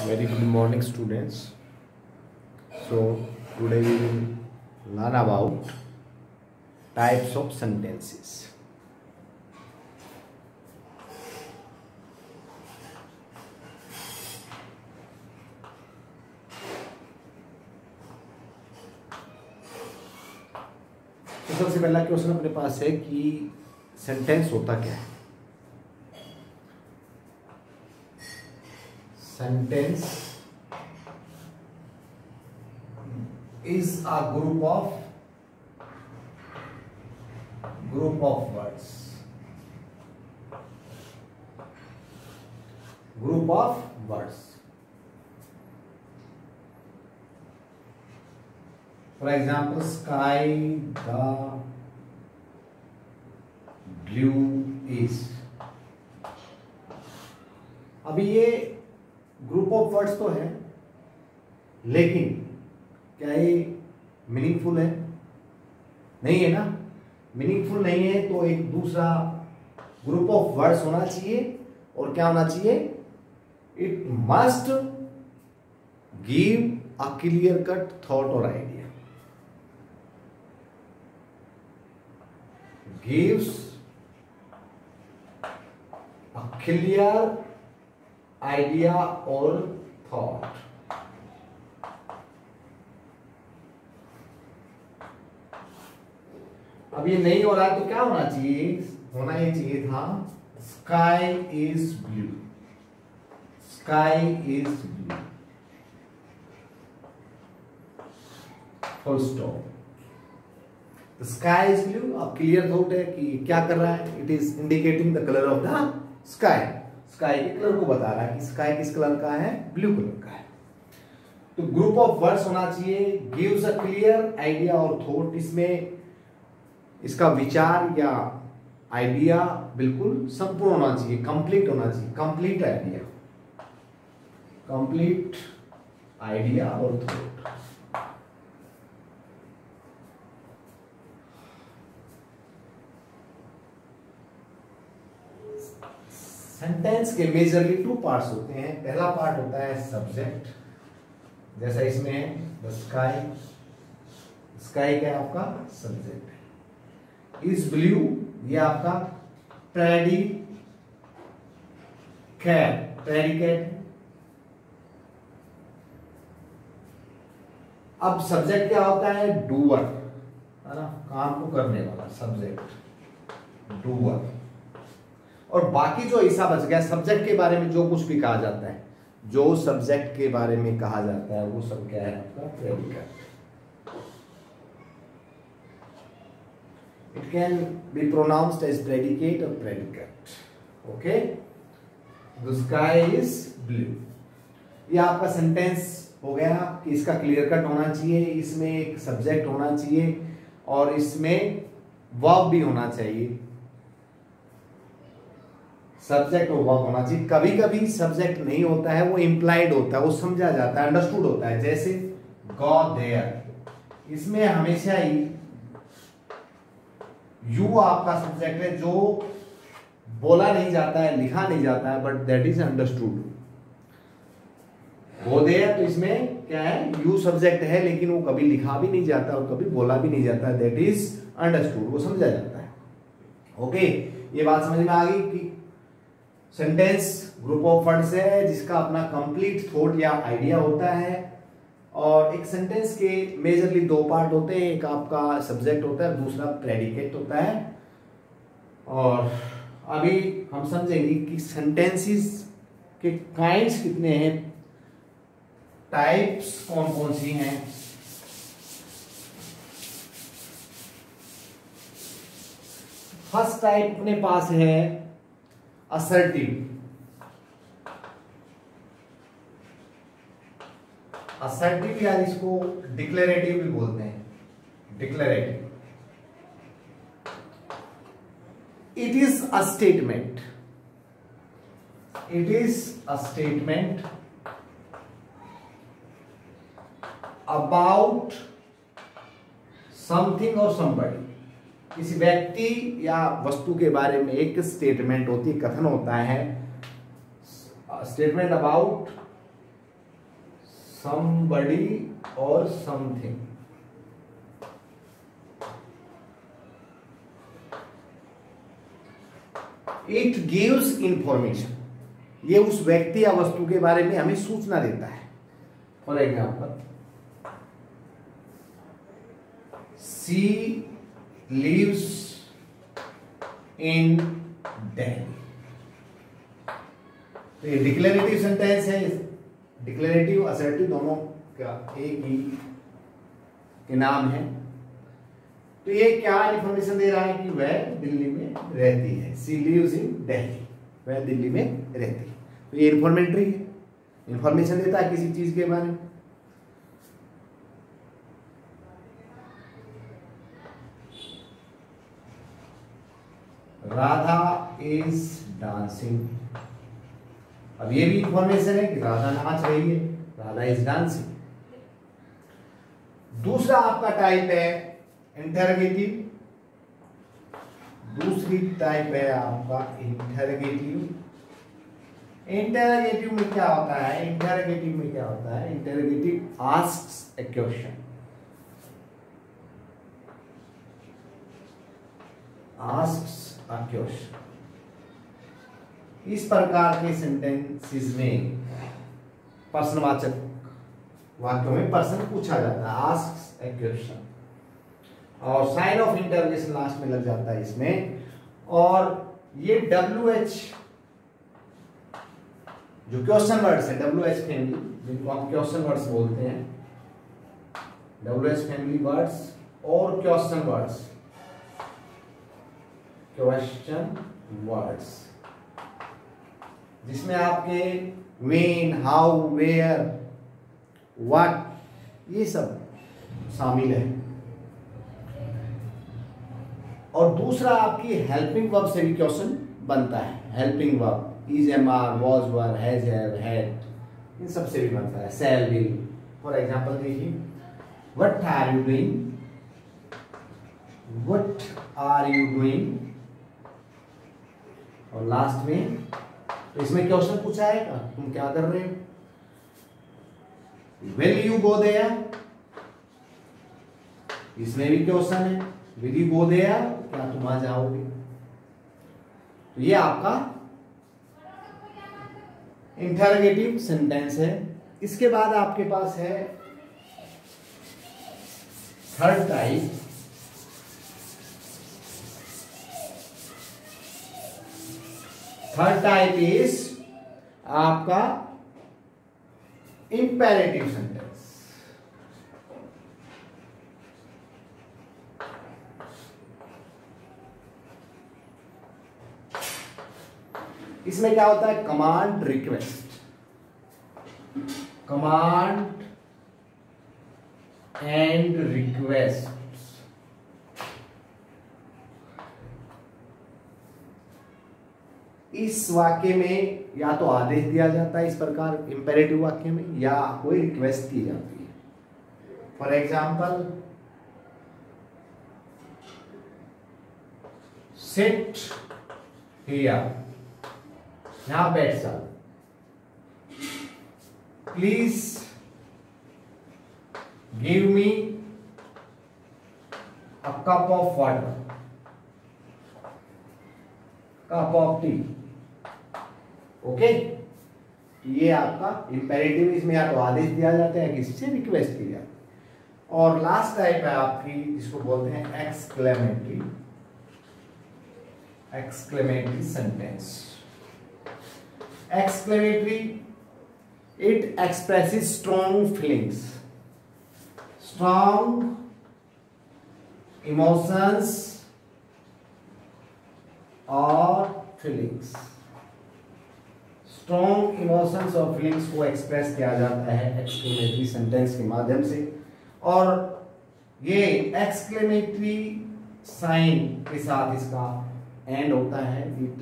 Very good morning, students. So today we will learn about types of sentences. तो सबसे पहला question अपने पास है कि सेंटेंस होता क्या है। Sentence is a group of words. Group of words. For example, sky, the blue is. अभी ये ग्रुप ऑफ वर्ड्स तो है, लेकिन क्या ये मीनिंगफुल है? नहीं है ना। मीनिंगफुल नहीं है तो एक दूसरा ग्रुप ऑफ वर्ड्स होना चाहिए। और क्या होना चाहिए? It must give a clear cut thought और idea. Gives a clear idea और थॉट। अब ये नहीं हो रहा है तो क्या होना चाहिए? होना ये चाहिए था sky is blue. Sky is blue, full stop. Sky is blue. अब क्लियर थॉट है कि क्या कर रहा है? It is indicating the colour of the sky. Sky के कलर को बता रहा है कि स्काई किस कलर का है? ब्लू कलर का है। तो ग्रुप ऑफ वर्ड्स होना चाहिए, गिव्स अ क्लियर आइडिया और थॉट। इसमें इसका विचार या आइडिया बिल्कुल संपूर्ण होना चाहिए, कंप्लीट होना चाहिए। कंप्लीट आइडिया, कंप्लीट आइडिया और थॉट। सेंटेंस के मेजरली टू पार्ट्स होते हैं। पहला पार्ट होता है सब्जेक्ट, जैसा इसमें है द स्काई। स्काई क्या है? आपका सब्जेक्ट है। इज ब्लू, ये आपका प्रेडिकेट है। अब सब्जेक्ट क्या होता है? डूअर, है ना, काम को करने वाला सब्जेक्ट डूअर। और बाकी जो हिस्सा बच गया सब्जेक्ट के बारे में, जो कुछ भी कहा जाता है, जो सब्जेक्ट के बारे में कहा जाता है, वो सब क्या है? आपका predicate. It can be pronounced as predicate or predicate. Okay? The sky is blue. ये आपका सेंटेंस हो गया कि इसका क्लियर कट होना चाहिए, इसमें एक सब्जेक्ट होना चाहिए और इसमें वर्ब भी होना चाहिए। सब्जेक्ट और वर्ब होना चाहिए। कभी कभी सब्जेक्ट नहीं होता है, वो इम्प्लाइड होता है, वो समझा जाता है, अंडरस्टूड होता है। जैसे गो देयर, इसमें हमेशा ही यू आपका सब्जेक्ट है, जो बोला नहीं जाता है, लिखा नहीं जाता है, but that is understood. Go there, तो इसमें क्या है? यू सब्जेक्ट है, लेकिन वो कभी लिखा भी नहीं जाता और कभी बोला भी नहीं जाता है। दैट इज अंडरस्टूड, वो समझा जाता है। ओके, ये बात समझ में आ गई कि सेंटेंस ग्रुप ऑफ वर्ड्स है जिसका अपना कंप्लीट थॉट या आइडिया होता है। और एक सेंटेंस के मेजरली दो पार्ट होते हैं, एक आपका सब्जेक्ट होता है, दूसरा प्रेडिकेट होता है। और अभी हम समझेंगे कि सेंटेंसेस के काइंड्स कितने हैं, टाइप्स कौन कौन सी हैं। फर्स्ट टाइप अपने पास है असर्टिव। असर्टिव या इसको डिक्लेरेटिव भी बोलते हैं। Declarative, it is a statement. It is a statement about something or somebody. किसी व्यक्ति या वस्तु के बारे में एक स्टेटमेंट होती है, कथन होता है। Statement about somebody or something. It gives information. ये उस व्यक्ति या वस्तु के बारे में हमें सूचना देता है. For example, she lives in Delhi. तो ये डिक्लेरेटिव सेंटेंस है. डिक्लेरेटिव असर्टिव दोनों का एक ही के नाम है. तो ये क्या इंफॉर्मेशन दे रहा है कि वह दिल्ली में रहती है. She lives in Delhi. वह दिल्ली में रहती है. तो ये इंफॉर्मेटरी है, इंफॉर्मेशन देता है किसी चीज के बारे में. Radha is dancing. अब ये भी इंफॉर्मेशन है कि राधा नाच रही है. Radha is dancing. दूसरा आपका टाइप है इंटरोगेटिव. दूसरी टाइप है आपका इंटरोगेटिव. इंटरोगेटिव में क्या होता है? इंटरोगेटिव में क्या होता है? Interrogative asks A question. Asks a question. इस प्रकार के सेंटेंसेस में प्रश्नवाचक वाक्यों में प्रश्न पूछा जाता है. आस्क्स ए क्वेश्चन. और साइन ऑफ इंटरोगेशन लास्ट में लग जाता है इसमें. और ये WH जो क्वेश्चन वर्ड्स है, WH फैमिली, जिनको हम क्वेश्चन वर्ड्स बोलते हैं, WH फैमिली वर्ड्स और क्वेश्चन वर्ड्स. क्वेश्चन वर्ड्स जिसमें आपके व्हेन, हाउ, वेयर, व्हाट ये सब शामिल है. और दूसरा आपकी हेल्पिंग वर्ब से भी क्वेश्चन बनता है. Helping verb is, am are, was, were, has, have, had, इन सब से भी बनता है. Shall, will. फॉर एग्जांपल देखिए, what are you doing. What are you doing. और लास्ट में तो इसमें क्वेश्चन पूछा है का तुम क्या कर रहे हो. Will you go there. इसमें भी क्वेश्चन है. विल यू गो देयर, क्या तुम आ जाओगे. तो ये आपका इंटरोगेटिव सेंटेंस है. इसके बाद आपके पास है third type. Third type is आपका इंपेरेटिव सेंटेंस. इसमें क्या होता है? Command, request. Command and request. इस वाक्य में या तो आदेश दिया जाता है इस प्रकार इंपेरेटिव वाक्य में, या कोई रिक्वेस्ट की जाती है. For example, sit here. यहां बैठ जाओ. Please give me a cup of water. Cup of T. Okay. ये आपका इंपेरेटिव. इसमें या तो आदेश दिया जाता है, किसी से रिक्वेस्ट की जाती है. और लास्ट टाइप है आपकी जिसको बोलते हैं exclamatory. Exclamatory sentence. Exclamatory, it expresses strong feelings, strong emotions or feelings. Strong emotions और feelings को express किया जाता है exclamatory sentence के माध्यम से. और ये exclamatory sign के साथ इसका end होता है. It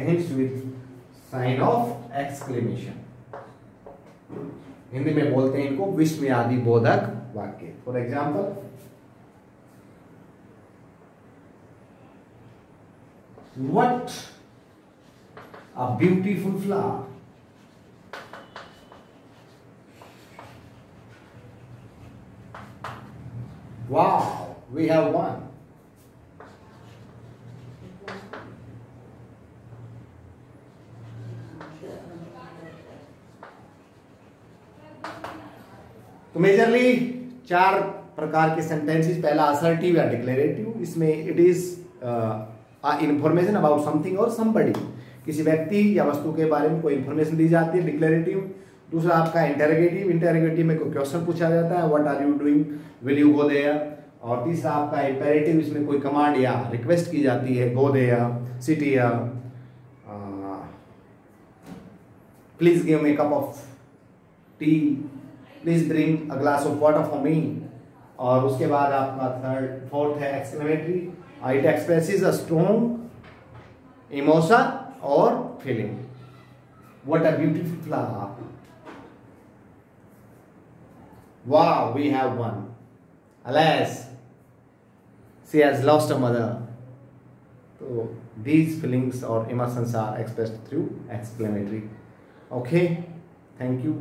ends with sign of exclamation. Hindi में बोलते हैं इनको विस्मयादि बोधक वाक्य. For example, what a beautiful flower. Wow, we have one. तो मेजरली 4 प्रकार के सेंटेंसेस, पहला असर्टिव या डिक्लेरेटिव, इसमें it is information about something or somebody, किसी व्यक्ति या वस्तु के बारे में कोई इंफॉर्मेशन दी जाती है, डिक्लेरेटिव। दूसरा आपका इंटेरोगेटिव, इंटेरोगेटिव में कोई क्वेश्चन पूछा जाता है, what are you doing, will you go there. और तीसरा आपका इंपेरेटिव, इसमें कोई कमांड या रिक्वेस्ट की जाती है, go there, sit here, please give me cup of tea, please bring a glass of water for me. और उसके बाद आपका फोर्थ है exclamatory, it expresses a strong emotion और feeling. What a beautiful flower, wow we have won, alas she has lost a mother। तो these feelings or emotions are expressed through exclamatory। Okay, thank you।